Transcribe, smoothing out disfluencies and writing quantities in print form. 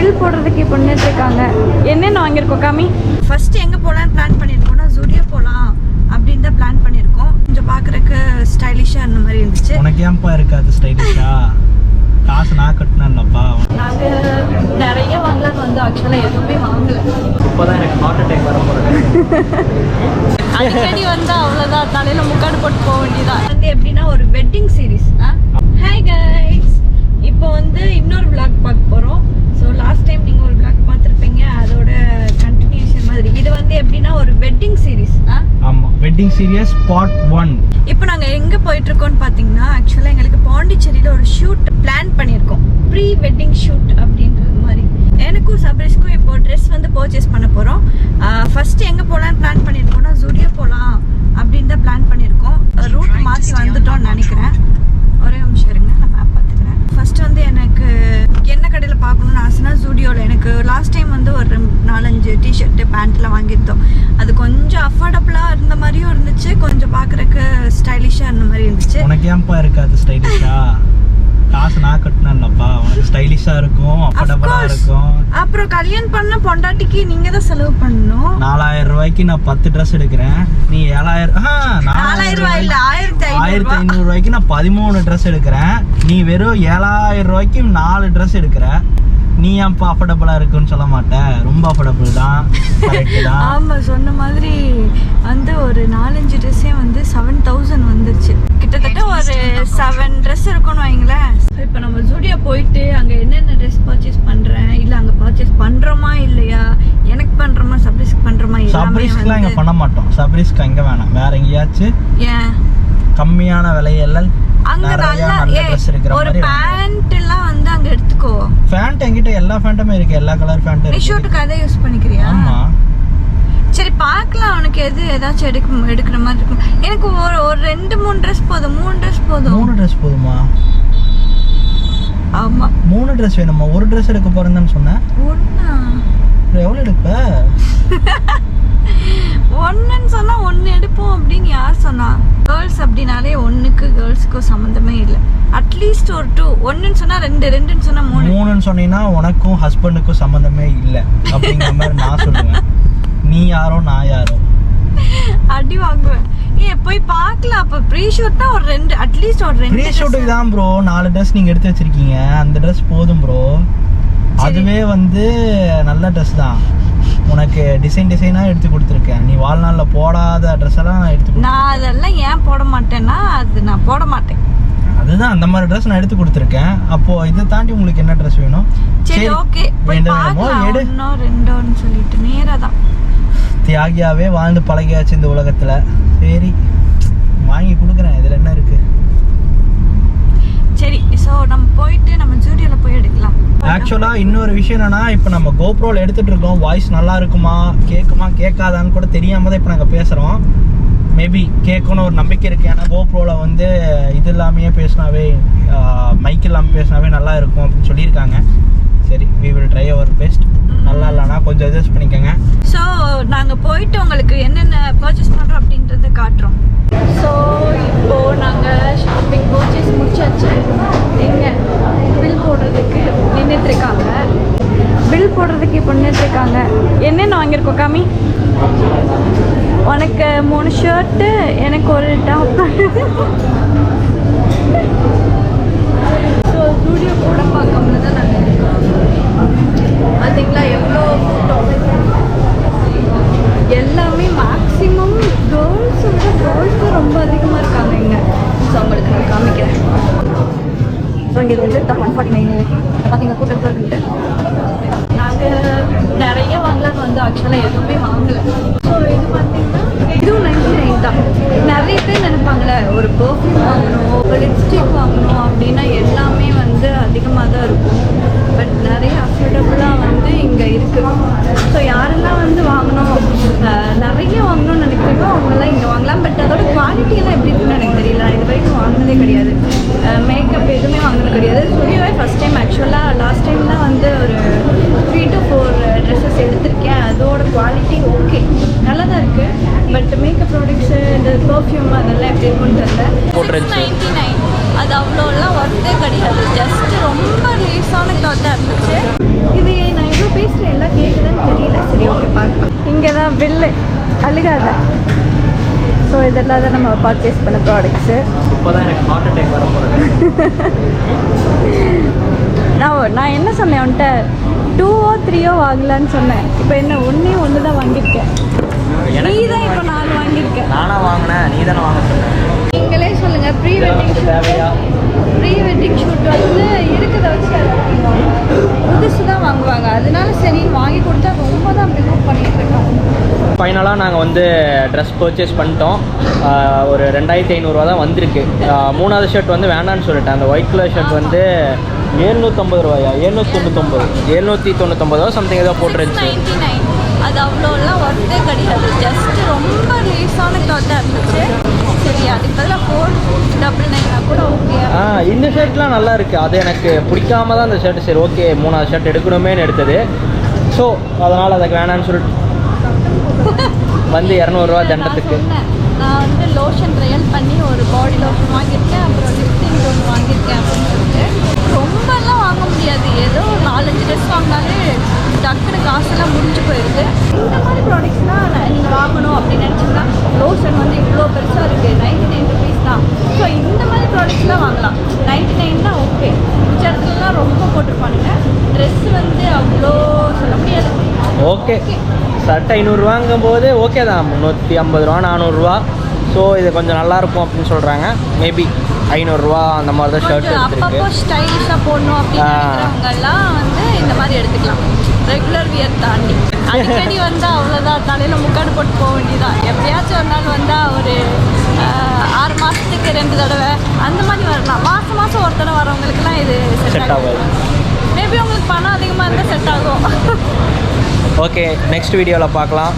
Bill போடுறதுக்கு இப்போ நின்றுருக்காங்க. என்னென்ன வாங்கியிருக்கோம் காமி? ஃபர்ஸ்ட் எங்கே போகலான்னு பிளான் பண்ணியிருக்கோம்னா ஜூடியோ போகலாம் அப்படின்னு தான் பிளான் பண்ணியிருக்கோம். கொஞ்சம் பார்க்குறக்கு ஸ்டைலிஷாக அந்த மாதிரி இருந்துச்சு. உனக்கு ஏன்ப்பா இருக்காது ஸ்டைலிஷா? காசு நான் கட்டினேன்லப்பா. நாங்கள் நிறைய வாங்கலான்னு வந்து ஆக்சுவலாக எதுவுமே வாங்கலை. இப்போதான் எனக்கு ஹார்ட் அட்டாக் வர போகிறேன். அடிக்கடி வந்து அவ்வளோதான், தலையில் முக்காடு போட்டு போக வேண்டியதான். வந்து எப்படின்னா ஒரு வெட்டிங் சீரீஸ். ஹாய் கைஸ், இப்போ வந்து இன்னொரு vlog பார்க்க போகிறோம். ஸோ லாஸ்ட் டைம் நீங்கள் ஒரு vlog பார்த்துருப்பீங்க, அதோட கண்டினியூஷன் மாதிரி. இது வந்து எப்படின்னா ஒரு வெட்டிங் சீரீஸ். ஆமாம், வெட்டிங் சீரியஸ் பார்ட் 1. இப்போ நாங்கள் எங்கே போயிட்டுருக்கோன்னு பார்த்தீங்கன்னா, ஆக்சுவலாக எங்களுக்கு பாண்டிச்சேரியில் ஒரு ஷூட் பிளான் பண்ணியிருக்கோம். ப்ரீ வெட்டிங் ஷூட் அப்படின்றது மாதிரி. எனக்கும் சபரிஷ்க்கும் இப்போ ட்ரெஸ் வந்து பர்ச்சேஸ் பண்ண போகிறோம். ஃபர்ஸ்ட் எங்கே போகலான்னு பிளான் பண்ணியிருக்கோம்னா ஜூடியோ போகலாம் அப்படின்னு தான் பிளான் பண்ணியிருக்கோம். ரூட் மாற்றி வந்துட்டோம்னு நினைக்கிறேன். ஒரே நிமிஷம் இருங்க, நான் மேப் பார்த்துக்கிறேன். ஃபர்ஸ்ட் வந்து எனக்கு என்ன கடையில் பார்க்கணுன்னு ஆசைனா ஜூடியோவில். எனக்கு லாஸ்ட் டைம் வந்து ஒரு 4-5 டிஷர்ட்டு பேண்ட்லாம் வாங்கியிருந்தோம். அது கொஞ்சம் அஃபோர்டபுளாக இருந்த மாதிரியும் இருந்துச்சு, கொஞ்சம் பார்க்குறக்கு ஸ்டைலிஷாக இருந்த மாதிரி இருந்துச்சு. உனக்கு ஏன்ப்பா இருக்காது ஸ்டைலிஷா? காசு நான் கட்டினேன்லப்பா. உனக்கு ஸ்டைலிஷா இருக்கும், அஃபோர்டபுளா இருக்கும். அப்புறம் கல்யாணம் பண்ண பொண்டாட்டிக்கு நீங்க தான் செலவு பண்ணணும். 4000 ரூபாய்க்கு நான் 10 ட்ரெஸ் எடுக்கிறேன். நீ 4000 ரூபாய் இல்ல 1500 ரூபாய்க்கு நான் 13 ட்ரெஸ் எடுக்கிறேன். நீ வெறும் 7000 ரூபாய்க்கு 4 ட்ரெஸ் எடுக்கிற. நீ ஏன்ப்பா அஃபோர்டபுளா இருக்குன்னு சொல்ல மாட்டேன்? ரொம்ப அஃபோர்டபுள் தான். ஆமா, சொன்ன மாதிரி வந்து ஒரு 4-5 ட்ரெஸ்ஸே வந்து 7000 வந்துருச்சு. கிட்டத்தட்ட ஒரு 7 ட்ரெஸ் இருக்கும்னு வைங்களேன். இப்போ நம்ம ஜூடியோ போயிட்டு அங்கே என்னென்ன ட்ரெஸ் பர்ச்சேஸ் பண்ணுறேன், இல்லை அங்கே பர்ச்சேஸ் பண்ணுறோமா இல்லையா, எனக்கு பண்ணுறோமா சப்ரிஸ்க்கு பண்ணுறோமா, சப்ரிஸ்க்குலாம் இங்கே பண்ண மாட்டோம். சப்ரிஸ்க்கு அங்கே வேணாம், வேற எங்கேயாச்சும் ஏன் கம்மியான விலையெல்லாம் அங்க நல்லா ஒரு பேண்ட் எல்லாம் வந்து அங்க எடுத்துக்கோ. பேண்ட் என்கிட்ட எல்லா பேண்ட்டுமே இருக்கு, எல்லா கலர் பேண்ட் இருக்கு. ஷூட்டுக்கு அதை யூஸ் பண்ணிக்கிறியா? ஆமா. சரி பார்க்கலாம், உனக்கு எது ஏதாச்சும் எடுக்கிற மாதிரி இருக்கும். எனக்கு ஒரு 2-3 ட்ரெஸ் போதும். 3 ட்ரெஸ் போதும். 3 ட்ரெஸ் போதுமா? ஆமா, 3 ட்ரெஸ் வேணுமா? ஒரு ட்ரெஸ் எடுக்க போறேன்னு சொன்னேன். ஒண்ணா? எவ்வளவு எடுப்ப? ஒன்னுன்னு சொன்னா ஒன்னு எடுப்போம் அப்படின்னு யார் சொன்னா? கேர்ள்ஸ் அப்படின்னாலே ஒன்னுக்கு கேர்ள்ஸுக்கும் சம்மந்தமே இல்லை. அட்லீஸ்ட் ஒரு 2. ஒன்னுன்னு சொன்னா 2, 2ன்னு சொன்னா 3. 3ன்னு சொன்னீங்கன்னா உனக்கும் ஹஸ்பண்டுக்கும் சம்மந்தமே இல்லை அப்படிங்கிற மாதிரி நான் சொல்லுவேன். நீ யாரோ நான் யாரோ அடி வாங்குவேன். போய் பார்க்கலாம். அப்ப ப்ரீ ஷூட்னா ஒரு 2, அட்லீஸ்ட் ஒரு 2. ப்ரீ ஷூட்டுக்கு தான் ப்ரோ 4 ட்ரெஸ் நீங்க எடுத்து வச்சிருக்கீங்க. அந்த ட்ரெஸ் போதும் ப்ரோ. அதுவே வந்து நல்ல ட்ரெஸ் தான். உனக்கு டிசைனா எடுத்து கொடுத்துருக்கேன். நீ வாழ்நாளில் போடாத ட்ரெஸ் எல்லாம் நான் எடுத்து. நான் அதெல்லாம் ஏன் போட மாட்டேன்னா, அது நான் போட மாட்டேன். அதுதான் அந்த மாதிரி ட்ரெஸ் நான் எடுத்து கொடுத்துருக்கேன். அப்போ இதை தாண்டி உங்களுக்கு என்ன ட்ரெஸ் வேணும்? சரி ஓகே, போய் பார்க்கலாம். 1-2ன்னு சொல்லிட்டு நேரா தான். தியாகியாவே வாழ்ந்து பழகியாச்சு இந்த உலகத்துல. சரி வாங்கி கொடுக்குறேன், இதுல என்ன இருக்கு? சரி, ஸோ நம்ம போயிட்டு நம்ம ஜூடியோல போய் எடுக்கலாம். ஆக்சுவலா இன்னொரு விஷயம் என்னன்னா, இப்போ நம்ம கோப்ரோல எடுத்துட்டு இருக்கோம். வாய்ஸ் நல்லா இருக்குமா கேட்குமா கேட்காதான்னு கூட தெரியாம தான் இப்போ நாங்கள் பேசுறோம். மேபி கேட்கணும் ஒரு நம்பிக்கை இருக்கு. ஏன்னா கோப்ரோல வந்து இது இல்லாமையே பேசினாவே, மைக் இல்லாமல் பேசினாவே நல்லா இருக்கும் அப்படின்னு சொல்லியிருக்காங்க. சரி, we will try our best. நல்லா இல்லைனா கொஞ்சம் அட்ஜஸ்ட் பண்ணிக்கோங்க. ஸோ நாங்கள் போயிட்டு உங்களுக்கு என்னென்ன பர்ச்சேஸ் பண்ணுறோம் அப்படின்றத காட்டுறோம். ஸோ இப்போது நாங்கள் ஷாப்பிங் பர்ச்சேஸ் முடிச்சாச்சு. எங்கே பில் போடுறதுக்கு நின்றுட்டுருக்காங்க. பில் போடுறதுக்கு இப்போ நின்றுட்டுருக்காங்க. என்னென்ன வாங்கியிருக்கோம் காமி? உனக்கு 3 ஷர்ட்டு, எனக்கு ஒரு டாப். ஸோ ஸ்டூடியோ கூட பார்க்காமல தான் நாங்கள் இருக்கோம். பார்த்தீங்களா எவ்வளோ கூட்டம். எல்லாமே மேக்ஸிமம் கேர்ள்ஸ் ரொம்ப அதிகமாக இருக்காங்க இங்கே. ஸோ அவங்களுக்கு நான் காமிக்கிறேன். ஸோ இங்கே வந்து 149 பார்த்தீங்கன்னா கூட்டத்தில் இருந்துட்டு நாங்கள் நிறைய வாங்கலான்னு வந்து ஆக்சுவலாக எதுவுமே வாங்கலை. ஸோ இது பார்த்தீங்கன்னா இதுவும் 99 தான். நிறைய பேர் நினைப்பாங்களே ஒரு பர்ஃப்யூம் வாங்கணும், ஒரு லிப்ஸ்டிக் வாங்கணும் அப்படின்னா எல்லாமே வந்து அதிகமாக தான் இருக்கும். பட் நிறைய அஃபோர்டபுளாக வந்து இங்கே இருக்குது. ஸோ யாரெல்லாம் வந்து வாங்கணும், நிறைய வாங்கணும்னு நினைக்கிறீங்களோ அவங்கெல்லாம் இங்கே வாங்கலாம். பட் அதோட குவாலிட்டியெல்லாம் எப்படி இருக்குன்னு எனக்கு தெரியல. இது வரைக்கும் வாங்கினதே கிடையாது. மேக்கப் எதுவுமே வாங்கினது கிடையாது. ஸ்டுடியோவே ஃபஸ்ட் டைம். ஆக்சுவலாக லாஸ்ட் டைம் தான் வந்து ஒரு 3 to 4 ட்ரெஸ்ஸஸ் எடுத்திருக்கேன். அதோட குவாலிட்டி ஓகே, நல்லா தான் இருக்குது. பட் மேக்கப் ப்ராடக்ட்ஸு, இந்த பர்ஃப்யூம் அதெல்லாம் எப்படி இருக்குன்னு தெரியல. 699 அது அவ்வளோலாம் ஒர்த்தே கிடையாது. ஜஸ்ட் ரொம்ப லேஸான கிளாத்தாக இருந்துச்சு. இது இங்கே தான் பில்லு அழுகாத. ஸோ இதெல்லாம் தான் நம்ம பர்ச்சேஸ் பண்ண ப்ராடக்ட்ஸு. இப்போ தான் எனக்கு ஹார்ட் அட்டாக் வர போகிறேன். நான் என்ன சொன்னேன் உன்ட்ட 2ஓ 3ஓ வாங்கலான்னு சொன்னேன். இப்போ என்ன ஒன்று தான் வாங்கியிருக்கேன். நீ தான் இப்போ 4 வாங்கியிருக்கேன். நானா வாங்கினேன், நீ தானே வாங்க சொன்னேன். நீங்களே சொல்லுங்கள். ப்ரீ வெட்டிங் ஷூட் வந்து இருக்கிறத வச்சு புதுசு தான் வாங்குவாங்க. அதனால சரி வாங்கி கொடுத்தா ரொம்ப தான் அப்படி மூவ் பண்ணிட்டு இருக்காங்க. ஃபைனலாக நாங்கள் வந்து ட்ரெஸ் பர்ச்சேஸ் பண்ணிட்டோம். ஒரு 2500 தான் வந்திருக்கு. 3வது ஷர்ட் வந்து வேண்டான்னு சொல்லிட்டேன். அந்த ஒயிட் கலர் ஷர்ட் வந்து 750 ரூபாயா, 799 சம்திங் ஏதோ போட்டுருந்துச்சு. 699. அது அவ்வளோலாம் ஒர்த்தே கிடையாது. ஜஸ்ட் ரொம்ப லேஸான கிளாத்தாக இருந்துச்சு. சரி அதுக்கு பதிலாக 499 கூட ஓகே. இந்த ஷர்ட்லாம் நல்லா இருக்குது. அது எனக்கு பிடிக்காம தான் அந்த ஷர்ட். சரி ஓகே 3வது ஷர்ட் எடுக்கணுமேனு எடுத்தது. ஸோ அதனால் அதுக்கு வேணான்னு சொல்லிட்டு வந்து 200 ரூபா தண்டத்துக்கு. நான் வந்து லோஷன் ட்ரையல் பண்ணி ஒரு பாடி லோஷன் வாங்கியிருக்கேன். அப்புறம் லிப்டிங் ஒன்று வாங்கியிருக்கேன் அப்படின்னு சொல்லிட்டு ரொம்பலாம் வாங்க முடியாது. ஏதோ ஒரு 4-5 ட்ரெஸ் வாங்கினாலே டக்குனு காசெல்லாம் முடிஞ்சு போயிடுது. இந்த மாதிரி ப்ராடக்ட்ஸ்லாம் நீங்கள் வாங்கணும் அப்படின்னு நினச்சிங்கன்னா லோஷன் வந்து இவ்வளோ பெருசாக இருக்குது, 99 ருபீஸ் தான். ஸோ இந்த மாதிரி ப்ராடக்ட்ஸ்லாம் வாங்கலாம். 99 ஓகே. மிச்ச இடத்துலலாம் ரொம்ப போட்டிருப்பானுங்க. ட்ரெஸ் வந்து அவ்வளோ சொல்ல முடியாது. ஓகே சட்டை 500 ரூபாங்கும் போது ஓகே தான். 350 ரூபா 400 ரூபா. ஸோ இது கொஞ்சம் நல்லாயிருக்கும் அப்படின்னு சொல்கிறாங்க. மேபி 500 ரூபா அந்த மாதிரி தான் ஷர்ட் எடுத்துருக்கு. அப்பப்போ ஸ்டைலிஷாக போடணும் அப்படிங்கிறவங்கெல்லாம் வந்து இந்த மாதிரி எடுத்துக்கலாம். ரெகுலர் வியர் தாண்டி அடிக்கடி வந்தால் அவ்வளோதான், தலையில் முக்காடு போட்டு போக வேண்டியதான். எப்பயாச்சும் ஒரு நாள் வந்தால் ஒரு 6 மாதத்துக்கு 2 தடவை அந்த மாதிரி வரலாம். மாதம் ஒரு தடவை வரவங்களுக்குலாம் இது செட் ஆகும். மேபி உங்களுக்கு பணம் அதிகமாக இருந்தால் செட் ஆகும். ஓகே நெக்ஸ்ட் வீடியோவில் பார்க்கலாம்.